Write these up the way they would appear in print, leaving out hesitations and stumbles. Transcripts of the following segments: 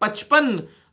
55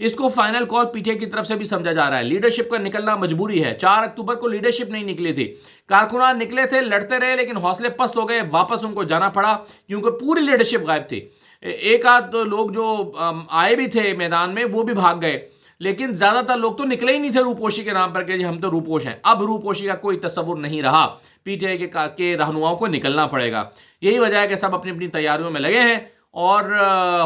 اس کو final call P T I کی طرف سے بھی سمجھا جا رہا ہے. لیڈرشپ کا نکلنا مجبوری ہے. 4 اکتوبر کو لیڈرشپ نہیں نکلی تھی, کارکنان نکلے تھے, لڑتے رہے, لیکن حوصلے پست ہو گئے, واپس ان کو جانا پڑا کیونکہ پوری لیڈرشپ غائب تھی. ایک آدھ لوگ جو آئے بھی تھے میدان میں وہ بھی بھاگ گئے, لیکن زیادہ تر لوگ تو نکلے ہی نہیں تھے روپوشی کے نام پر کہ جی ہم تو روپوش ہیں. اب روپوشی کا کوئی تصور نہیں رہا, پی ٹی آئی کے رہنماؤں کو نکلنا پڑے گا. یہی وجہ ہے کہ سب اپنی اپنی تیاریوں میں لگے ہیں, اور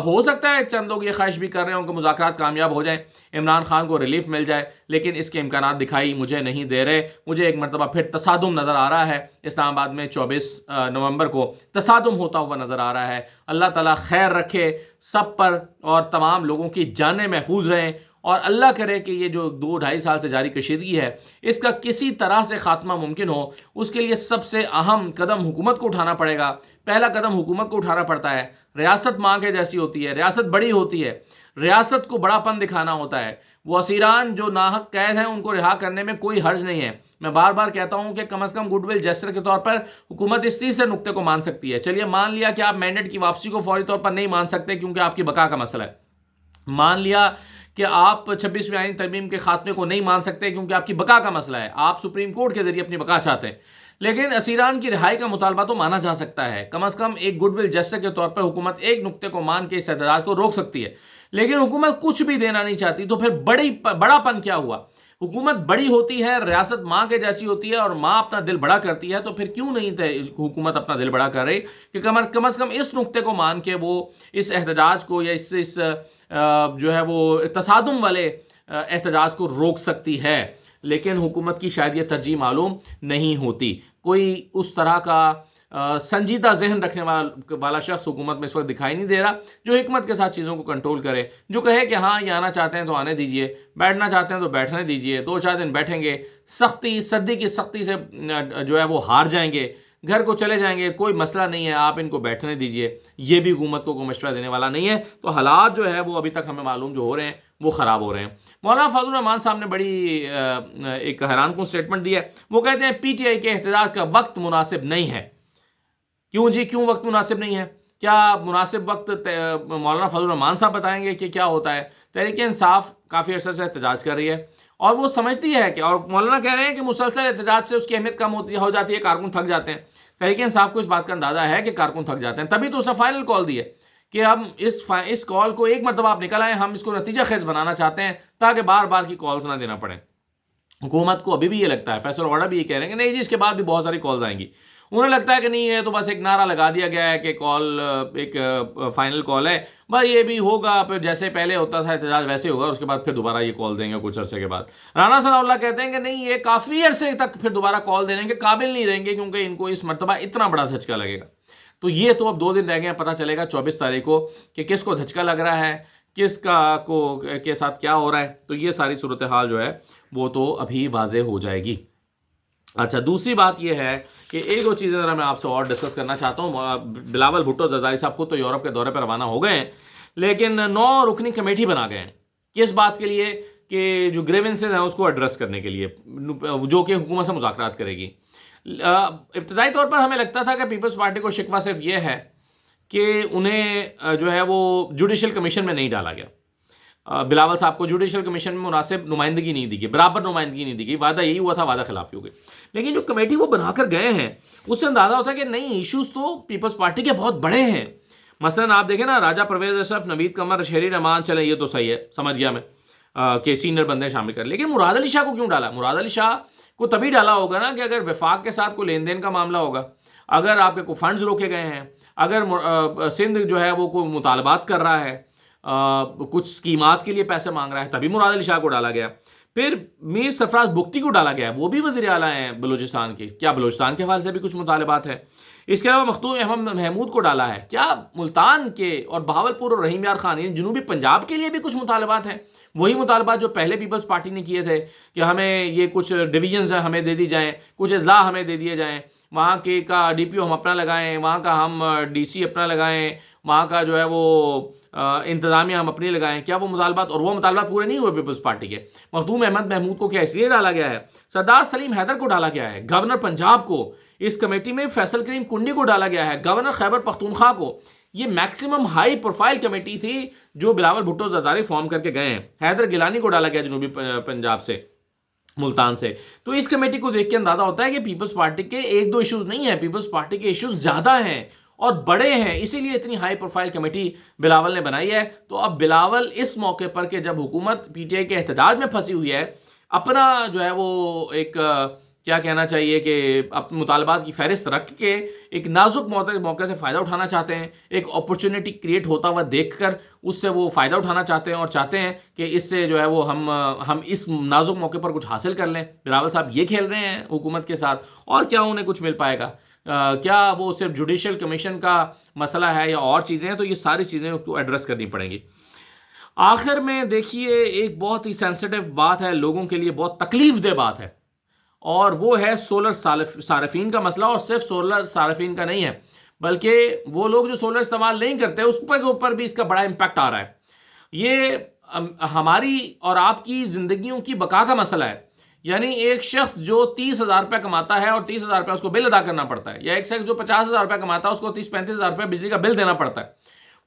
ہو سکتا ہے چند لوگ یہ خواہش بھی کر رہے ہوں کہ مذاکرات کامیاب ہو جائیں, عمران خان کو ریلیف مل جائے, لیکن اس کے امکانات دکھائی مجھے نہیں دے رہے. مجھے ایک مرتبہ پھر تصادم نظر آ رہا ہے. اسلام آباد میں 24 نومبر کو تصادم ہوتا ہوا نظر آ رہا ہے. اللہ تعالیٰ خیر رکھے سب پر, اور تمام لوگوں کی جانیں محفوظ رہیں, اور اللہ کرے کہ یہ جو 2-2.5 سال سے جاری کشیدگی ہے اس کا کسی طرح سے خاتمہ ممکن ہو. اس کے لیے سب سے اہم قدم حکومت کو اٹھانا پڑے گا. پہلا قدم حکومت کو اٹھانا پڑتا ہے. ریاست ماں کے جیسی ہوتی ہے, ریاست بڑی ہوتی ہے, ریاست کو بڑا پن دکھانا ہوتا ہے. وہ اسیران جو ناحق قید ہیں ان کو رہا کرنے میں کوئی حرج نہیں ہے. میں بار بار کہتا ہوں کہ کم از کم گڈ ول جیسچر کے طور پر حکومت اس تیسرے نقطے کو مان سکتی ہے. چلیے مان لیا کہ آپ مینڈیٹ کی واپسی کو فوری طور پر نہیں مان سکتے کیونکہ آپ کی بقا کا مسئلہ ہے. مان لیا کہ آپ 26ویں آئین ترمیم کے خاتمے کو نہیں مان سکتے کیونکہ آپ کی بقا کا مسئلہ ہے, آپ سپریم کورٹ کے ذریعے اپنی بقا چاہتے ہیں. لیکن اسیران کی رہائی کا مطالبہ تو مانا جا سکتا ہے. کم از کم ایک گڈ ول جیسچر کے طور پر حکومت ایک نقطے کو مان کے اس احتجاج کو روک سکتی ہے. لیکن حکومت کچھ بھی دینا نہیں چاہتی, تو پھر بڑا پن کیا ہوا؟ حکومت بڑی ہوتی ہے, ریاست ماں کے جیسی ہوتی ہے, اور ماں اپنا دل بڑا کرتی ہے, تو پھر کیوں نہیں حکومت اپنا دل بڑا کر رہی کہ کم از کم اس نقطے کو مان کے وہ اس احتجاج کو یا اس جو ہے وہ تصادم والے احتجاج کو روک سکتی ہے. لیکن حکومت کی شاید یہ ترجیح معلوم نہیں ہوتی. کوئی اس طرح کا سنجیدہ ذہن رکھنے والا شخص حکومت میں اس وقت دکھائی نہیں دے رہا جو حکمت کے ساتھ چیزوں کو کنٹرول کرے, جو کہے کہ ہاں یہ آنا چاہتے ہیں تو آنے دیجئے, بیٹھنا چاہتے ہیں تو بیٹھنے دیجئے, 2-4 دن بیٹھیں گے, سردی کی سختی سے جو ہے وہ ہار جائیں گے, گھر کو چلے جائیں گے, کوئی مسئلہ نہیں ہے, آپ ان کو بیٹھنے دیجئے. یہ بھی حکومت کو کوئی مشورہ دینے والا نہیں ہے. تو حالات جو ہے وہ ابھی تک ہمیں معلوم جو ہو رہے ہیں وہ خراب ہو رہے ہیں. مولانا فضل الرحمان صاحب نے بڑی ایک حیران کن سٹیٹمنٹ دی ہے. وہ کہتے ہیں پی ٹی آئی کے احتجاج کا وقت مناسب نہیں ہے. کیوں جی, کیوں وقت مناسب نہیں ہے؟ کیا مسناسب وقت مولانا فضل الرحمان صاحب بتائیں گے کہ کیا ہوتا ہے؟ تحریک انصاف کافی عرصے سے احتجاج کر رہی ہے اور وہ سمجھتی ہے کہ, اور مولانا کہہ رہے ہیں کہ مسلسل احتجاج سے اس کی اہمیت کم ہو جاتی ہے, کارکن تھک جاتے ہیں. تحریک انصاف کو اس بات کا اندازہ ہے کہ کارکن تھک جاتے ہیں, تبھی تو اس نے فائنل کال دی ہے کہ ہم اس کال کو ایک مرتبہ آپ نکل آئیں, ہم اس کو نتیجہ خیز بنانا چاہتے ہیں تاکہ بار بار کی کالز نہ دینا پڑیں. حکومت کو ابھی بھی یہ لگتا ہے, فیصل وغیرہ بھی یہ کہہ رہے ہیں کہ نہیں جی اس کے بعد بھی بہت ساری کالز آئیں گی. انہیں لگتا ہے کہ نہیں یہ تو بس ایک نعرہ لگا دیا گیا ہے کہ کال ایک فائنل کال ہے, بس یہ بھی ہوگا, پھر جیسے پہلے ہوتا تھا احتجاج ویسے ہوگا, اس کے بعد پھر دوبارہ یہ کال دیں گے کچھ عرصے کے بعد. رانا ثناء اللہ کہتے ہیں کہ نہیں یہ کافی عرصے تک پھر دوبارہ کال دینے کے قابل نہیں رہیں گے کیونکہ ان کو اس مرتبہ اتنا بڑا دھچکا لگے گا. تو یہ تو اب 2 دن رہ گئے ہیں, پتہ چلے گا 24 تاریخ کو کہ کس کو دھچکا لگ رہا ہے, کس کے ساتھ کیا ہو رہا ہے. تو یہ ساری صورتحال جو ہے وہ تو ابھی واضح ہو جائے گی. اچھا, دوسری بات یہ ہے کہ ایک 2 چیزیں ذرا میں آپ سے اور ڈسکس کرنا چاہتا ہوں. بلاول بھٹو زرداری صاحب خود تو یورپ کے دورے پر روانہ ہو گئے ہیں, لیکن 9 رکنی کمیٹی بنا گئے ہیں. کس بات کے لیے؟ کہ جو گریونسز ہیں اس کو ایڈریس کرنے کے لیے, جو کہ حکومت سے مذاکرات کرے گی. ابتدائی طور پر ہمیں لگتا تھا کہ پیپلز پارٹی کو شکوہ صرف یہ ہے کہ انہیں جو ہے وہ جوڈیشل کمیشن میں نہیں ڈالا گیا. بلاول صاحب کو جوڈیشل کمیشن میں مناسب نمائندگی نہیں دی گئی, برابر نمائندگی نہیں دی گئی. وعدہ یہی ہوا تھا, وعدہ خلافی ہو گئی. لیکن جو کمیٹی وہ بنا کر گئے ہیں اس سے اندازہ ہوتا ہے کہ نہیں, ایشوز تو پیپلز پارٹی کے بہت بڑے ہیں. مثلا آپ دیکھیں نا, راجہ پرویز اشرف, نوید قمر, شہری رحمان, چلیں یہ تو صحیح ہے, سمجھ گیا میں کہ سینئر بندے شامل کر. لیکن مراد علی شاہ کو کیوں ڈالا؟ مراد علی شاہ کو تبھی ڈالا ہوگا نا کہ اگر وفاق کے ساتھ کوئی لین دین کا معاملہ ہوگا, اگر آپ کے کوئی فنڈز روکے گئے ہیں, اگر سندھ جو ہے وہ کوئی مطالبات کر رہا ہے, کچھ سکیمات کے لیے پیسے مانگ رہا ہے, تبھی مراد علی شاہ کو ڈالا گیا. پھر میر سرفراز بگٹی کو ڈالا گیا, وہ بھی وزیر اعلیٰ ہیں بلوچستان کے, کیا بلوچستان کے حوالے سے بھی کچھ مطالبات ہیں؟ اس کے علاوہ مختوم احمد محمود کو ڈالا ہے, کیا ملتان کے اور بہاولپور اور رحیم یار خان یعنی جنوبی پنجاب کے لیے بھی کچھ مطالبات ہیں؟ وہی مطالبات جو پہلے پیپلز پارٹی نے کیے تھے کہ ہمیں یہ کچھ ڈویژنز ہیں ہمیں دے دی جائیں, کچھ اضلاع ہمیں دے دیے جائیں, وہاں کے کا ڈی پی او ہم اپنا لگائیں, وہاں کا ہم ڈی سی اپنا لگائیں, وہاں کا جو ہے وہ انتظامیہ ہم اپنی لگائیں. کیا وہ مطالبات, اور وہ مطالبات پورے نہیں ہوئے پیپلز پارٹی کے. مخدوم احمد محمود کو کیا اس لیے ڈالا گیا ہے؟ سردار سلیم حیدر کو ڈالا گیا ہے, گورنر پنجاب کو اس کمیٹی میں فیصل کریم کنڈی کو ڈالا گیا ہے, گورنر خیبر پختونخوا کو. یہ میکسیمم ہائی پروفائل کمیٹی تھی جو بلاول بھٹو زرداری فارم کر کے گئے ہیں. حیدر گیلانی کو ڈالا گیا جنوبی پنجاب سے, ملتان سے. تو اس کمیٹی کو دیکھ کے اندازہ ہوتا ہے کہ پیپلز پارٹی کے ایک دو ایشوز نہیں ہیں, پیپلز پارٹی کے ایشوز زیادہ ہیں اور بڑے ہیں, اسی لیے اتنی ہائی پروفائل کمیٹی بلاول نے بنائی ہے. تو اب بلاول اس موقع پر کہ جب حکومت پی ٹی آئی کے احتجاج میں پھنسی ہوئی ہے, اپنا جو ہے وہ ایک کیا کہنا چاہیے کہ اپنے مطالبات کی فہرست رکھ کے ایک نازک موقع سے فائدہ اٹھانا چاہتے ہیں, ایک اپرچونٹی کریٹ ہوتا ہوا دیکھ کر اس سے وہ فائدہ اٹھانا چاہتے ہیں اور چاہتے ہیں کہ اس سے جو ہے وہ ہم اس نازک موقع پر کچھ حاصل کر لیں. بلاول صاحب یہ کھیل رہے ہیں حکومت کے ساتھ, اور کیا انہیں کچھ مل پائے گا؟ کیا وہ صرف جوڈیشل کمیشن کا مسئلہ ہے یا اور چیزیں ہیں؟ تو یہ ساری چیزیں کو ایڈریس کرنی پڑیں گی. آخر میں دیکھیے ایک بہت ہی سینسٹیو بات ہے, لوگوں کے لیے بہت تکلیف دہ بات ہے, اور وہ ہے سولر صارفین کا مسئلہ. اور صرف سولر صارفین کا نہیں ہے بلکہ وہ لوگ جو سولر استعمال نہیں کرتے اس کے اوپر بھی اس کا بڑا امپیکٹ آ رہا ہے. یہ ہماری اور آپ کی زندگیوں کی بقا کا مسئلہ ہے. یعنی ایک شخص جو 30,000 روپے کماتا ہے اور 30,000 روپے اس کو بل ادا کرنا پڑتا ہے, یا ایک شخص جو 50,000 روپے کماتا ہے اس کو 30-35,000 روپے بجلی کا بل دینا پڑتا ہے.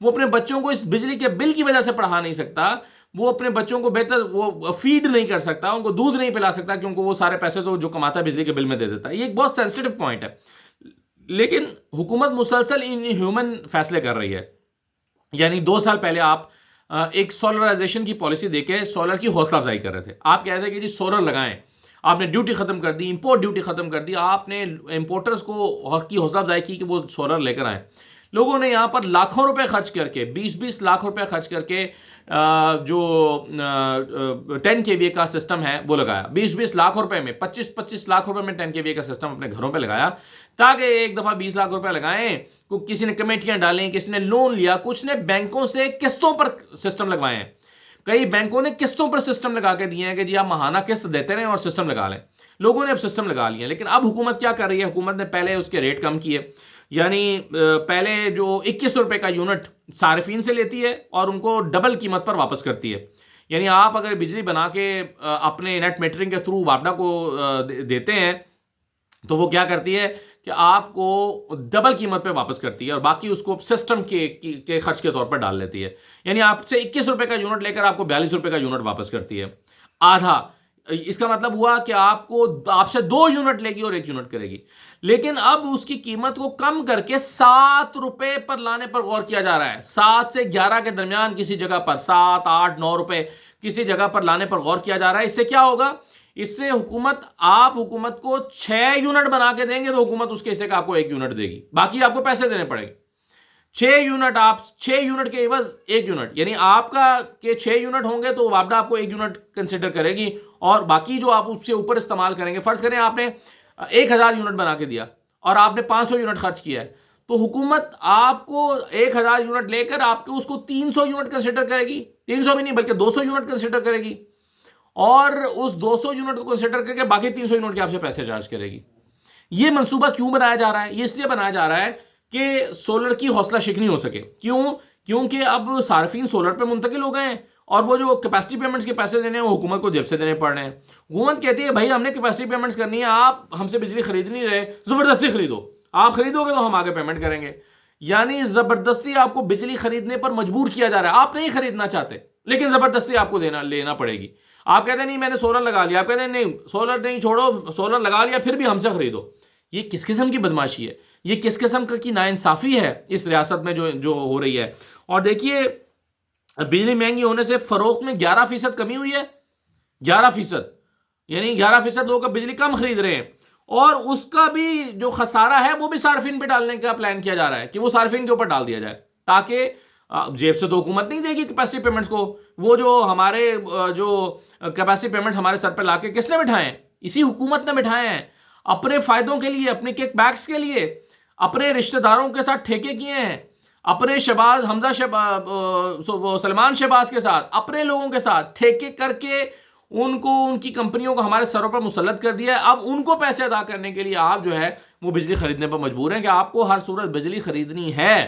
وہ اپنے بچوں کو اس بجلی کے بل کی وجہ سے پڑھا نہیں سکتا, وہ اپنے بچوں کو بہتر وہ فیڈ نہیں کر سکتا, ان کو دودھ نہیں پلا سکتا, کیونکہ وہ سارے پیسے تو جو کماتا ہے بجلی کے بل میں دے دیتا ہے. یہ ایک بہت سینسٹیو پوائنٹ ہے, لیکن حکومت مسلسل ان ہیومن فیصلے کر رہی ہے. یعنی 2 سال پہلے آپ ایک سولرائزیشن کی پالیسی دے کے سولر کی حوصلہ افزائی کر رہے تھے. آپ کہہ رہے تھے کہ جی سولر لگائیں, آپ نے ڈیوٹی ختم کر دی, امپورٹ ڈیوٹی ختم کر دی, آپ نے امپورٹرز کو کی حوصلہ افزائی کی کہ وہ سولر لے کر آئیں. لوگوں نے یہاں پر لاکھوں روپے خرچ کر کے 20 لاکھ روپے خرچ کر کے جو 10 KVA کا سسٹم ہے وہ لگایا. 20 لاکھ روپے میں 25 لاکھ روپے میں 10 KVA کا سسٹم اپنے گھروں پہ لگایا, تاکہ ایک دفعہ 20 لاکھ روپے لگائیں. کسی نے کمیٹیاں ڈالیں, کسی نے لون لیا, کچھ نے بینکوں سے قسطوں پر سسٹم لگوائے ہیں. کئی بینکوں نے قسطوں پر سسٹم لگا کے دیے ہیں کہ جی آپ ماہانہ قسط دیتے رہیں اور سسٹم لگا لیں. لوگوں نے اب سسٹم لگا لیا. لیکن اب حکومت کیا کر رہی ہے؟ حکومت نے پہلے اس کے ریٹ کم کیے. یعنی پہلے جو 21 روپے کا یونٹ صارفین سے لیتی ہے اور ان کو ڈبل قیمت پر واپس کرتی ہے. یعنی آپ اگر بجلی بنا کے اپنے نیٹ میٹرنگ کے تھرو واپڈا کو دیتے ہیں تو وہ کیا کرتی ہے کہ آپ کو ڈبل قیمت پہ واپس کرتی ہے اور باقی اس کو سسٹم کے خرچ کے طور پر ڈال لیتی ہے. یعنی آپ سے 21 روپے کا یونٹ لے کر آپ کو 42 روپے کا یونٹ واپس کرتی ہے, آدھا. اس کا مطلب ہوا کہ آپ سے 2 یونٹ لے گی اور 1 یونٹ کرے گی. لیکن اب اس کی قیمت کو کم کر کے 7 روپے پر لانے پر غور کیا جا رہا ہے. 7 سے 11 کے درمیان کسی جگہ پر 7, 8, 9 روپے کسی جگہ پر لانے پر غور کیا جا رہا ہے. اس سے کیا ہوگا؟ اس سے آپ حکومت کو 6 یونٹ بنا کے دیں گے تو حکومت اس کے حصے کا آپ کو 1 یونٹ دے گی, باقی آپ کو پیسے دینے پڑے گے. 6 یونٹ کے عوض 1 یونٹ, یعنی آپ کا کہ 6 یونٹ ہوں گے تو واپڈا آپ کو 1 یونٹ کنسیڈر کرے گی, اور باقی جو آپ اس سے اوپر استعمال کریں گے. فرض کریں آپ نے 1,000 یونٹ بنا کے دیا اور آپ نے 500 یونٹ خرچ کیا ہے, تو حکومت آپ کو 1,000 یونٹ لے کر آپ کو اس کو 300 یونٹ کنسیڈر کرے گی. 300 بھی نہیں بلکہ 200 یونٹ کنسیڈر کرے گی, اور اس 200 یونٹ کو کنسیڈر کر کے باقی 300 یونٹ کے آپ سے پیسے چارج کرے گی. یہ منصوبہ کیوں بنایا جا رہا ہے؟ یہ اس لیے بنایا جا رہا ہے کہ سولر کی حوصلہ شکنی ہو سکے. کیونکہ اب صارفین سولر پہ منتقل ہو گئے ہیں, اور وہ جو کیپیسٹی پیمنٹس کے پیسے دینے ہیں وہ حکومت کو جیب سے دینے پڑ رہے ہیں. حکومت کہتی ہے بھائی ہم نے کیپیسٹی پیمنٹس کرنی ہے, آپ ہم سے بجلی خرید نہیں رہے, زبردستی خریدو, آپ خریدو گے تو ہم آگے پیمنٹ کریں گے. یعنی زبردستی آپ کو بجلی خریدنے پر مجبور کیا جا رہا ہے. آپ نہیں خریدنا چاہتے لیکن زبردستی آپ کو لینا پڑے گی. آپ کہتے ہیں نہیں میں نے سولر لگا لیا, آپ کہتے ہیں نہیں سولر نہیں چھوڑو, سولر لگا لیا پھر بھی ہم سے خریدو. یہ کس قسم کی بدماشی ہے؟ یہ کس قسم کی ناانصافی ہے اس ریاست میں جو ہو رہی ہے؟ اور دیکھیے بجلی مہنگی ہونے سے فروخت میں 11% کمی ہوئی ہے. 11%, یعنی 11% لوگ اب بجلی کم خرید رہے ہیں, اور اس کا بھی جو خسارہ ہے وہ بھی صارفین پہ ڈالنے کا پلان کیا جا رہا ہے کہ وہ صارفین کے اوپر ڈال دیا جائے, تاکہ جیب سے تو حکومت نہیں دے گی کیپیسٹی پیمنٹس کو. وہ جو ہمارے جو کیپیسٹی پیمنٹس ہمارے سر پہ لا کے کس نے بٹھائے ہیں؟ اسی حکومت نے بٹھائے ہیں, اپنے فائدوں کے لیے, اپنے کیک بیکس کے لیے, اپنے رشتہ داروں کے ساتھ ٹھیکے کیے ہیں, اپنے سلمان شہباز کے ساتھ, اپنے لوگوں کے ساتھ ٹھیکے کر کے ان کی کمپنیوں کو ہمارے سروں پر مسلط کر دیا ہے. اب ان کو پیسے ادا کرنے کے لیے آپ جو ہے وہ بجلی خریدنے پر مجبور ہیں کہ آپ کو ہر صورت بجلی خریدنی ہے.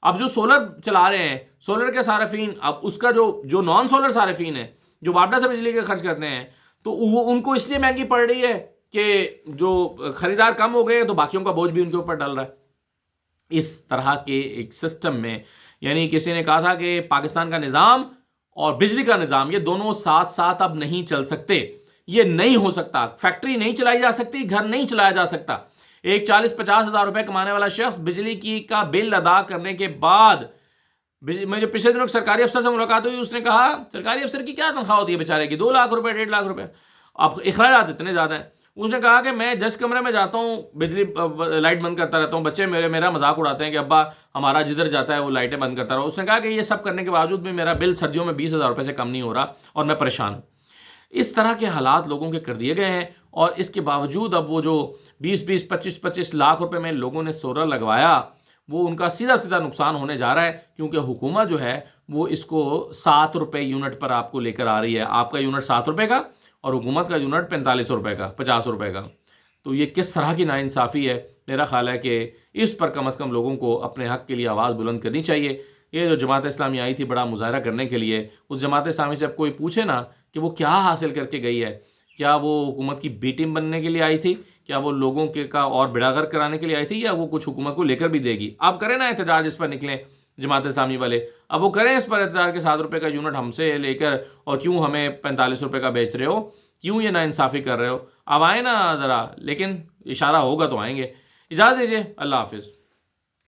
اب جو سولر چلا رہے ہیں, سولر کے صارفین, اب اس کا جو نان سولر صارفین ہیں جو واپڈا سے بجلی کے خرچ کرتے ہیں, تو وہ ان کو اس لیے مہنگی پڑ رہی ہے کہ جو خریدار کم ہو گئے تو باقیوں کا بوجھ بھی ان کے اوپر ڈل رہا ہے. اس طرح کے ایک سسٹم میں، یعنی کسی نے کہا تھا کہ پاکستان کا نظام اور بجلی کا نظام یہ دونوں ساتھ ساتھ اب نہیں چل سکتے، یہ نہیں ہو سکتا، فیکٹری نہیں چلائی جا سکتی، گھر نہیں چلایا جا سکتا۔ ایک 40-50 ہزار روپے کمانے والا شخص بجلی کی کا بل ادا کرنے کے بعد، مجھے پچھلے دنوں سرکاری افسر سے ملاقات ہوئی، اس نے کہا سرکاری افسر کی کیا تنخواہ ہوتی ہے بیچارے کی، 2 لاکھ روپے 1.5 لاکھ روپے، اب اخراجات اتنے زیادہ ہیں۔ اس نے کہا کہ میں جس کمرے میں جاتا ہوں بجلی لائٹ بند کرتا رہتا ہوں، بچے میرا مذاق اڑاتے ہیں کہ ابا ہمارا جدھر جاتا ہے وہ لائٹیں بند کرتا رہا۔ اس نے کہا کہ یہ سب کرنے کے باوجود بھی میرا بل سردیوں میں 20,000 روپے سے کم نہیں ہو رہا اور میں پریشان ہوں۔ اس طرح کے حالات لوگوں کے کر دیے گئے ہیں، اور اس کے باوجود اب وہ جو 20-25 لاکھ روپے میں لوگوں نے سولر لگوایا، وہ ان کا سیدھا سیدھا نقصان ہونے جا رہا ہے، کیونکہ حکومت جو ہے وہ اس کو 7 روپے یونٹ پر آپ کو لے کر آ رہی ہے۔ آپ کا یونٹ 7 روپے کا اور حکومت کا یونٹ 45 روپے کا، 50 روپے کا۔ تو یہ کس طرح کی ناانصافی ہے؟ میرا خیال ہے کہ اس پر کم از کم لوگوں کو اپنے حق کے لیے آواز بلند کرنی چاہیے۔ یہ جو جماعت اسلامی آئی تھی بڑا مظاہرہ کرنے کے لیے، اس جماعت اسلامی سے اب کوئی پوچھے نا کہ وہ کیا حاصل کر کے گئی ہے، کیا وہ حکومت کی بی ٹیم بننے کے لیے آئی تھی، کیا وہ لوگوں کے کا اور بیڑا غرق کرانے کے لیے آئی تھی، یا وہ کچھ حکومت کو لے کر بھی دے گی؟ آپ کریں نا احتجاج، اس پر نکلیں جماعت اسلامی والے، اب وہ کریں اس پر احتجاج کے 7 روپے کا یونٹ ہم سے لے کر اور کیوں ہمیں 45 روپے کا بیچ رہے ہو، کیوں یہ ناانصافی کر رہے ہو؟ اب آئیں نا ذرا، لیکن اشارہ ہوگا تو آئیں گے۔ اجازت دیجیے، اللہ حافظ۔